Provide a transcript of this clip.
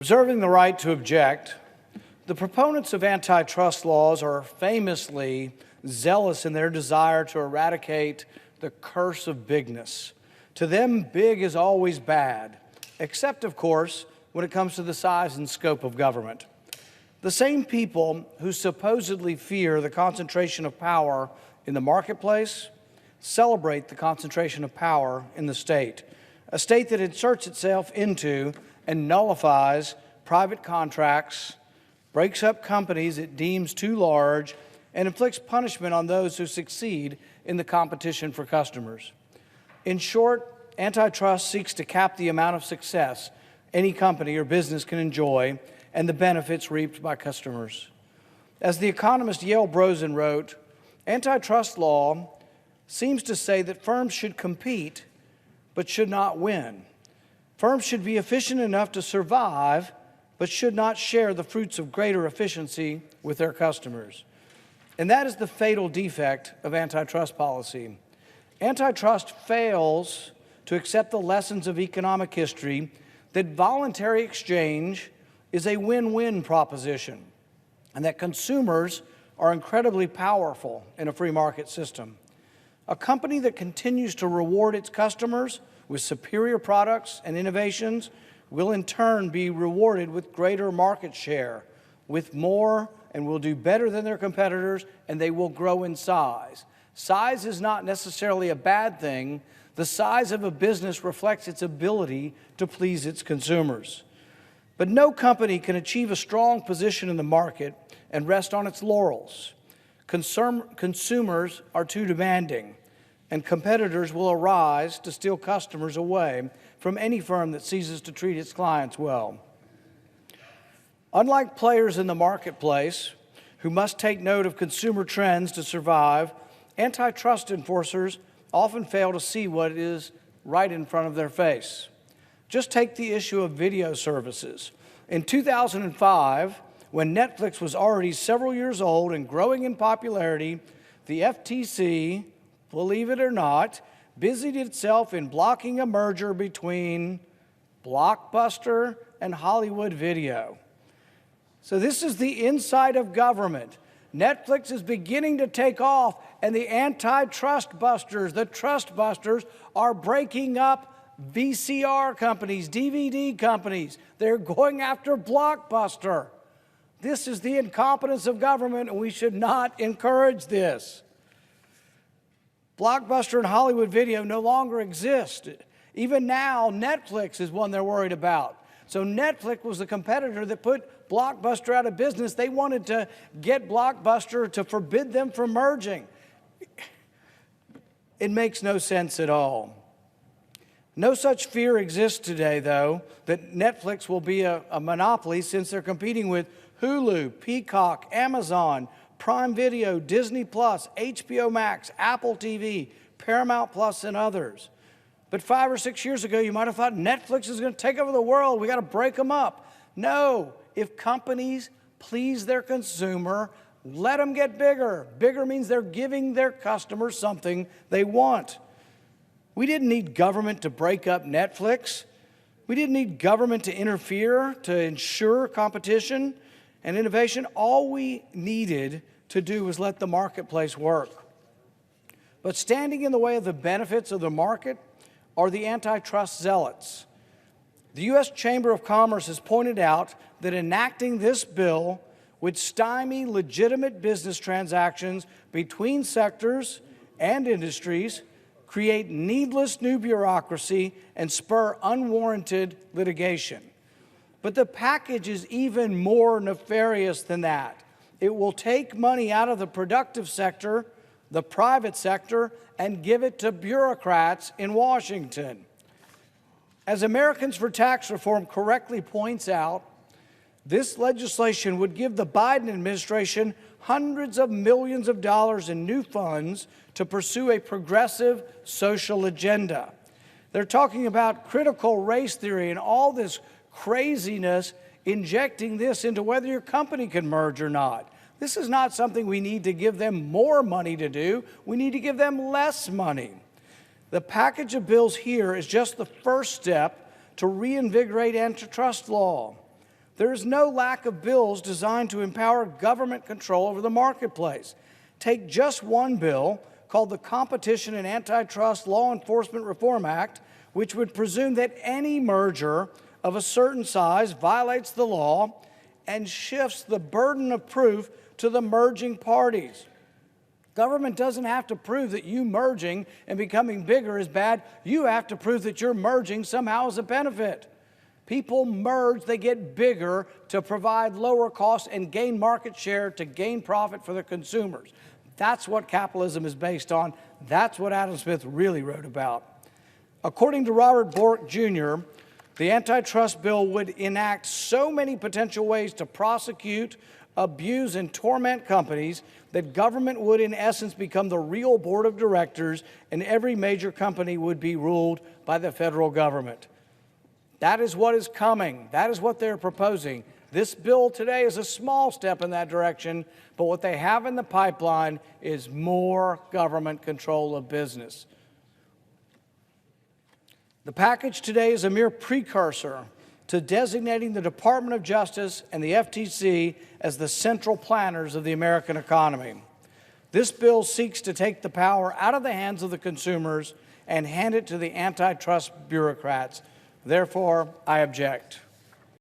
Reserving the right to object, the proponents of antitrust laws are famously zealous in their desire to eradicate the curse of bigness. To them, big is always bad, except, of course, when it comes to the size and scope of government. The same people who supposedly fear the concentration of power in the marketplace celebrate the concentration of power in the state, a state that inserts itself into and nullifies private contracts, breaks up companies it deems too large, and inflicts punishment on those who succeed in the competition for customers. In short, antitrust seeks to cap the amount of success any company or business can enjoy and the benefits reaped by customers. As the economist Yale Brosen wrote, antitrust law seems to say that firms should compete but should not win. Firms should be efficient enough to survive but should not share the fruits of greater efficiency with their customers. And that is the fatal defect of antitrust policy. Antitrust fails to accept the lessons of economic history that voluntary exchange is a win-win proposition and that consumers are incredibly powerful in a free market system. A company that continues to reward its customers with superior products and innovations will in turn be rewarded with greater market share, with more, and will do better than their competitors, and they will grow in size. Size is not necessarily a bad thing. The size of a business reflects its ability to please its consumers. But no company can achieve a strong position in the market and rest on its laurels. Consumers are too demanding, and competitors will arise to steal customers away from any firm that ceases to treat its clients well. Unlike players in the marketplace who must take note of consumer trends to survive, antitrust enforcers often fail to see what is right in front of their face. Just take the issue of video services. In 2005, when Netflix was already several years old and growing in popularity, the FTC, believe it or not, busied itself in blocking a merger between Blockbuster and Hollywood Video. So this is the inside of government. Netflix is beginning to take off, and the antitrust busters, the trust busters, are breaking up VCR companies, DVD companies. They're going after Blockbuster. This is the incompetence of government, and we should not encourage this. Blockbuster and Hollywood Video no longer exist. Even now, Netflix is one they're worried about. So Netflix was the competitor that put Blockbuster out of business. They wanted to get Blockbuster to forbid them from merging. It makes no sense at all. No such fear exists today, though, that Netflix will be a monopoly, since they're competing with Hulu, Peacock, Amazon, Prime Video, Disney+, HBO Max, Apple TV, Paramount Plus, and others. But 5 or 6 years ago, you might have thought Netflix is going to take over the world. We got to break them up. No, if companies please their consumer, let them get bigger. Bigger means they're giving their customers something they want. We didn't need government to break up Netflix. We didn't need government to interfere to ensure competition and innovation. All we needed to do was let the marketplace work. But standing in the way of the benefits of the market are the antitrust zealots. The U.S. Chamber of Commerce has pointed out that enacting this bill would stymie legitimate business transactions between sectors and industries, create needless new bureaucracy, and spur unwarranted litigation. But the package is even more nefarious than that. It will take money out of the productive sector, the private sector, and give it to bureaucrats in Washington. As Americans for Tax Reform correctly points out, this legislation would give the Biden administration hundreds of millions of dollars in new funds to pursue a progressive social agenda. They're talking about critical race theory and all this craziness, injecting this into whether your company can merge or not. This is not something we need to give them more money to do. We need to give them less money. The package of bills here is just the first step to reinvigorate antitrust law. There is no lack of bills designed to empower government control over the marketplace. Take just one bill called the Competition and Antitrust Law Enforcement Reform Act, which would presume that any merger of a certain size violates the law and shifts the burden of proof to the merging parties. Government doesn't have to prove that you merging and becoming bigger is bad. You have to prove that your merging somehow is a benefit. People merge, they get bigger to provide lower costs and gain market share to gain profit for the consumers. That's what capitalism is based on. That's what Adam Smith really wrote about. According to Robert Bork Jr., the antitrust bill would enact so many potential ways to prosecute, abuse, and torment companies that government would, in essence, become the real board of directors, and every major company would be ruled by the federal government. That is what is coming. That is what they're proposing. This bill today is a small step in that direction, but what they have in the pipeline is more government control of business. The package today is a mere precursor to designating the Department of Justice and the FTC as the central planners of the American economy. This bill seeks to take the power out of the hands of the consumers and hand it to the antitrust bureaucrats. Therefore, I object.